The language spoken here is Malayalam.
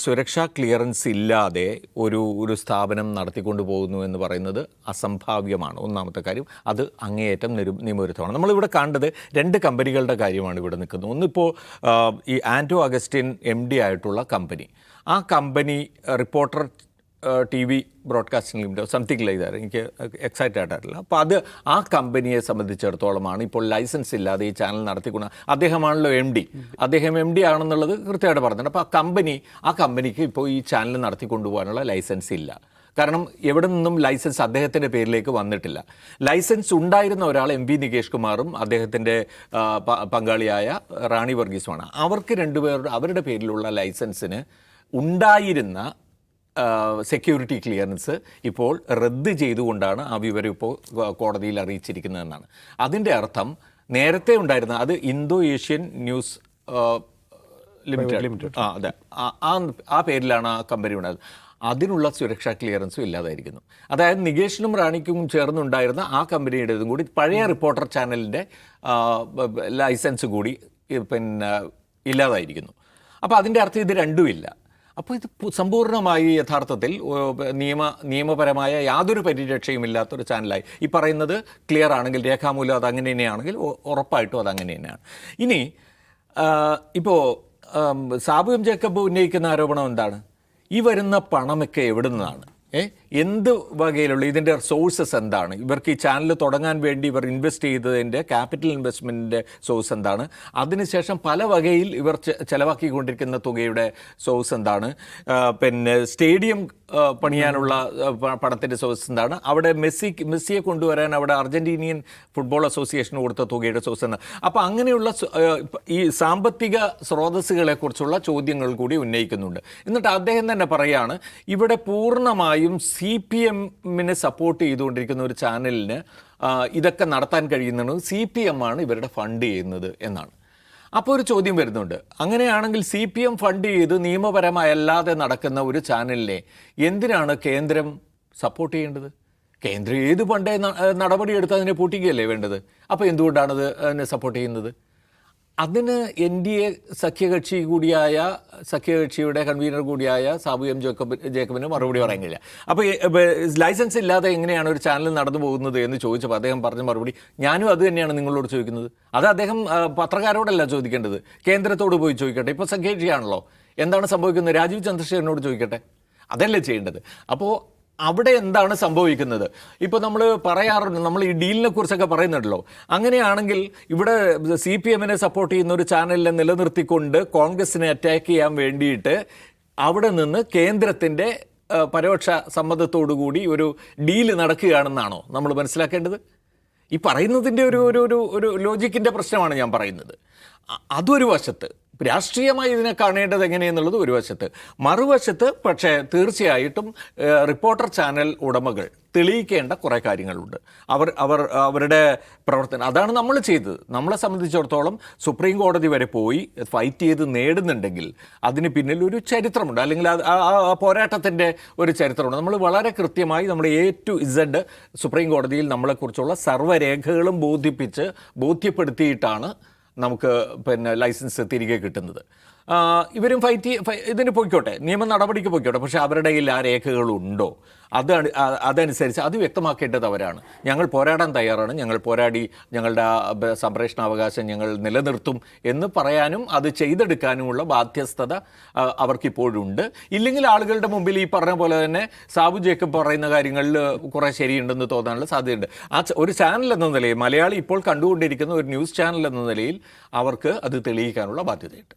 സുരക്ഷാ ക്ലിയറൻസ് ഇല്ലാതെ ഒരു സ്ഥാപനം നടത്തിക്കൊണ്ടു പോകുന്നു എന്ന് പറയുന്നത് അസംഭാവ്യമാണ്. ഒന്നാമത്തെ കാര്യം, അത് അങ്ങേയറ്റം നിയമവിരുദ്ധമാണ്. നമ്മളിവിടെ കണ്ടത് രണ്ട് കമ്പനികളുടെ കാര്യമാണ് ഇവിടെ നിൽക്കുന്നത്. ഒന്നിപ്പോൾ ഈ ആൻറ്റോ അഗസ്റ്റിൻ MD ആയിട്ടുള്ള കമ്പനി, ആ company reporter TV broadcasting limited something like that, എനിക്ക് എക്സൈറ്റ് ആയിട്ടില്ല. അപ്പോൾ ആ കമ്പനിയെ സംബന്ധിച്ചിടത്തോളമാണ് ഇപ്പോൾ ലൈസൻസ് ഇല്ലാതെ ഈ ചാനൽ നടത്തിക്കൊണ്ട്, അദ്ദേഹമാണല്ലോ അദ്ദേഹം MD ആണെന്നുള്ളത് കൃത്യമായിട്ട് പറഞ്ഞിട്ടുണ്ട്. അപ്പോൾ ആ കമ്പനിക്ക് ഇപ്പോൾ ഈ ചാനൽ നടത്തിക്കൊണ്ടുപോകാനുള്ള ലൈസൻസ് ഇല്ല. കാരണം എവിടെ നിന്നും ലൈസൻസ് അദ്ദേഹത്തിൻ്റെ പേരിലേക്ക് വന്നിട്ടില്ല. ലൈസൻസ് ഉണ്ടായിരുന്ന ഒരാൾ MV നികേഷ് കുമാറും അദ്ദേഹത്തിൻ്റെ പങ്കാളിയായ റാണി വർഗീസുമാണ്. അവർക്ക് അവരുടെ പേരിലുള്ള ലൈസൻസിന് ഉണ്ടായിരുന്ന സെക്യൂരിറ്റി ക്ലിയറൻസ് ഇപ്പോൾ റദ്ദ് ചെയ്തുകൊണ്ടാണ് ആ വിവരം ഇപ്പോൾ കോടതിയിൽ അറിയിച്ചിരിക്കുന്നതെന്നാണ്. അതിൻ്റെ അർത്ഥം നേരത്തെ ഉണ്ടായിരുന്ന അത് ഇന്തോ ഏഷ്യൻ ന്യൂസ് ലിമിറ്റഡ്, അതെ, ആ പേരിലാണ് ആ കമ്പനി ഉണ്ടായത്. അതിനുള്ള സുരക്ഷാ ക്ലിയറൻസും ഇല്ലാതായിരിക്കുന്നു. അതായത് നികേഷിനും റാണിക്കും ചേർന്നുണ്ടായിരുന്ന ആ കമ്പനിയുടേതും കൂടി പഴയ റിപ്പോർട്ടർ ചാനലിൻ്റെ ലൈസൻസ് കൂടി ഇല്ലാതായിരിക്കുന്നു. അപ്പോൾ അതിൻ്റെ അർത്ഥം ഇത് രണ്ടുമില്ല. അപ്പോൾ ഇത് സമ്പൂർണ്ണമായി യഥാർത്ഥത്തിൽ നിയമപരമായ യാതൊരു പരിരക്ഷയുമില്ലാത്തൊരു ചാനലായി. ഈ പറയുന്നത് ക്ലിയർ ആണെങ്കിൽ, രേഖാമൂലം അത് അങ്ങനെ തന്നെയാണെങ്കിൽ ഉറപ്പായിട്ടും അത് അങ്ങനെ തന്നെയാണ്. ഇനി ഇപ്പോൾ സാബു ജേക്കബ് ഉന്നയിക്കുന്ന ആരോപണം എന്താണ്? ഈ വരുന്ന പണമൊക്കെ എവിടെ നിന്നാണ്? എന്ത് വകയിലുള്ള ഇതിൻ്റെ സോഴ്സസ് എന്താണ്? ഇവർക്ക് ഈ ചാനൽ തുടങ്ങാൻ വേണ്ടി ഇവർ ഇൻവെസ്റ്റ് ചെയ്തതിൻ്റെ ക്യാപിറ്റൽ ഇൻവെസ്റ്റ്മെൻറ്റിൻ്റെ സോഴ്സ് എന്താണ്? അതിനുശേഷം പല വകയിൽ ഇവർ ചെലവാക്കിക്കൊണ്ടിരിക്കുന്ന തുകയുടെ സോഴ്സ് എന്താണ്? സ്റ്റേഡിയം പണിയാനുള്ള പണത്തിൻ്റെ സോഴ്സ് എന്താണ്? അവിടെ മെസ്സിയെ കൊണ്ടുവരാൻ അവിടെ അർജൻറ്റീനിയൻ ഫുട്ബോൾ അസോസിയേഷന് കൊടുത്ത തുകയുടെ സോഴ്സ് എന്താണ്? അപ്പോൾ അങ്ങനെയുള്ള ഈ സാമ്പത്തിക സ്രോതസ്സുകളെക്കുറിച്ചുള്ള ചോദ്യങ്ങൾ കൂടി ഉന്നയിക്കുന്നുണ്ട്. എന്നിട്ട് അദ്ദേഹം തന്നെ പറയുകയാണ്, ഇവിടെ പൂർണ്ണമായും CPM സപ്പോർട്ട് ചെയ്തുകൊണ്ടിരിക്കുന്ന ഒരു ചാനലിന് ഇതൊക്കെ നടത്താൻ കഴിയുന്നത് CPM ആണ് ഇവരുടെ ഫണ്ട് ചെയ്യുന്നത് എന്നാണ്. അപ്പോൾ ഒരു ചോദ്യം വരുന്നുണ്ട്, അങ്ങനെയാണെങ്കിൽ CPM ഫണ്ട് ചെയ്ത് നിയമപരമല്ലാതെ നടക്കുന്ന ഒരു ചാനലിനെ എന്തിനാണ് കേന്ദ്രം സപ്പോർട്ട് ചെയ്യേണ്ടത്? കേന്ദ്രം ഏത് പണ്ടേ നടപടിയെടുത്ത് അതിനെ പൂട്ടിക്കുകയല്ലേ വേണ്ടത്? അപ്പോൾ എന്തുകൊണ്ടാണത് അതിനെ സപ്പോർട്ട് ചെയ്യുന്നത്? അതിന് NDA സഖ്യകക്ഷിയുടെ കൺവീനർ കൂടിയായ സാബു ജേക്കബിന് മറുപടി പറയാൻ കഴിയില്ല. അപ്പോൾ ലൈസൻസ് ഇല്ലാതെ എങ്ങനെയാണ് ഒരു ചാനൽ നടന്നു പോകുന്നത് എന്ന് ചോദിച്ചപ്പോൾ അദ്ദേഹം പറഞ്ഞ മറുപടി, ഞാനും അത് തന്നെയാണ് നിങ്ങളോട് ചോദിക്കുന്നത്. അത് അദ്ദേഹം പത്രക്കാരോടല്ല ചോദിക്കേണ്ടത്, കേന്ദ്രത്തോട് പോയി ചോദിക്കട്ടെ. ഇപ്പോൾ സഖ്യകക്ഷിയാണല്ലോ, എന്താണ് സംഭവിക്കുന്നത്? രാജീവ് ചന്ദ്രശേഖരനോട് ചോദിക്കട്ടെ, അതല്ലേ ചെയ്യേണ്ടത്. അപ്പോൾ അവിടെ എന്താണ് സംഭവിക്കുന്നത്? ഇപ്പോൾ നമ്മൾ പറയാറുണ്ട്, നമ്മൾ ഈ ഡീലിനെ കുറിച്ചൊക്കെ പറയുന്നുണ്ടല്ലോ. അങ്ങനെയാണെങ്കിൽ ഇവിടെ CPM സപ്പോർട്ട് ചെയ്യുന്ന ഒരു ചാനലിനെ നിലനിർത്തിക്കൊണ്ട് കോൺഗ്രസിനെ അറ്റാക്ക് ചെയ്യാൻ വേണ്ടിയിട്ട് അവിടെ നിന്ന് കേന്ദ്രത്തിൻ്റെ പരോക്ഷ സമ്മതത്തോടുകൂടി ഒരു ഡീല് നടക്കുകയാണെന്നാണോ നമ്മൾ മനസ്സിലാക്കേണ്ടത്? ഈ പറയുന്നതിൻ്റെ ഒരു ലോജിക്കിൻ്റെ പ്രശ്നമാണ് ഞാൻ പറയുന്നത്. അതൊരു വശത്ത് രാഷ്ട്രീയമായി ഇതിനെ കാണേണ്ടത് എങ്ങനെയെന്നുള്ളത് ഒരു വശത്ത്. മറുവശത്ത് പക്ഷേ തീർച്ചയായിട്ടും റിപ്പോർട്ടർ ചാനൽ ഉടമകൾ തെളിയിക്കേണ്ട കുറേ കാര്യങ്ങളുണ്ട്. അവരുടെ പ്രവർത്തനം, അതാണ് നമ്മൾ ചെയ്തത്. നമ്മളെ സംബന്ധിച്ചിടത്തോളം സുപ്രീം കോടതി വരെ പോയി ഫൈറ്റ് ചെയ്ത് നേടുന്നുണ്ടെങ്കിൽ അതിന് പിന്നിൽ ഒരു ചരിത്രമുണ്ട്, അല്ലെങ്കിൽ ആ പോരാട്ടത്തിൻ്റെ ഒരു ചരിത്രമുണ്ട്. നമ്മൾ വളരെ കൃത്യമായി നമ്മൾ A to Z സുപ്രീം കോടതിയിൽ നമ്മളെക്കുറിച്ചുള്ള സർവ്വരേഖകളും ബോധ്യപ്പെടുത്തിയിട്ടാണ് നമുക്ക് ലൈസൻസ് തിരികെ കിട്ടുന്നത്. ഇവരും ഇതിന് പോയിക്കോട്ടെ, നിയമ നടപടിക്ക് പോയിക്കോട്ടെ, പക്ഷേ അവരുടെ കയ്യിൽ ആ രേഖകളുണ്ടോ? അതനുസരിച്ച് അത് വ്യക്തമാക്കേണ്ടത് അവരാണ്. ഞങ്ങൾ പോരാടാൻ തയ്യാറാണ്, ഞങ്ങൾ പോരാടി ഞങ്ങളുടെ സംപ്രേഷണാവകാശം ഞങ്ങൾ നിലനിർത്തും എന്ന് പറയാനും അത് ചെയ്തെടുക്കാനുമുള്ള ബാധ്യസ്ഥത അവർക്കിപ്പോഴുണ്ട്. ഇല്ലെങ്കിൽ ആളുകളുടെ മുമ്പിൽ ഈ പറഞ്ഞ പോലെ തന്നെ സാബു ജേക്കബ് പറയുന്ന കാര്യങ്ങളിൽ കുറേ ശരിയുണ്ടെന്ന് തോന്നാനുള്ള സാധ്യതയുണ്ട്. ഒരു ചാനൽ എന്ന നിലയിൽ, മലയാളി ഇപ്പോൾ കണ്ടുകൊണ്ടിരിക്കുന്ന ഒരു ന്യൂസ് ചാനൽ എന്ന നിലയിൽ അവർക്ക് അത് തെളിയിക്കാനുള്ള ബാധ്യതയുണ്ട്.